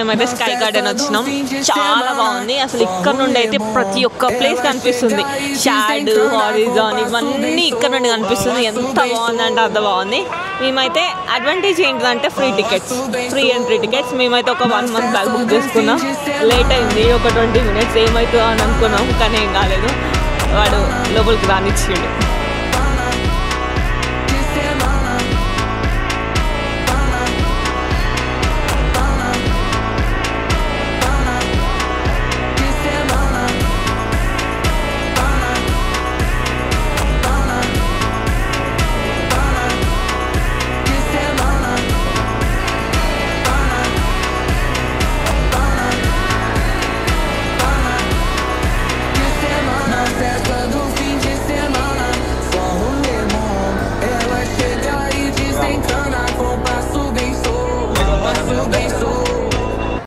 మేమైతే sky garden వచ్చినాం. చాలా బాగుంది. అసలు ఇక్కడ నుండి అయితే ప్రతి ఒక్క ప్లేస్ కనిపిస్తుంది. షాడ్, హారిజాన్ ఇవన్నీ ఇక్కడ నుండి కనిపిస్తుంది. ఎంత బాగుందంటే అంత బాగుంది. మేమైతే అడ్వాంటేజ్ ఏంటంటే ఫ్రీ ఎంట్రీ టికెట్స్. మేమైతే ఒక 1 month బ్యాక్ బుక్ చేసుకున్నాం. లేట్ అయింది, ఒక 20 minutes ఏమవుతుందో అని అనుకున్నాం, కానీ ఏం కాలేదు. వాడు లోపలికి రానిచ్చిండు.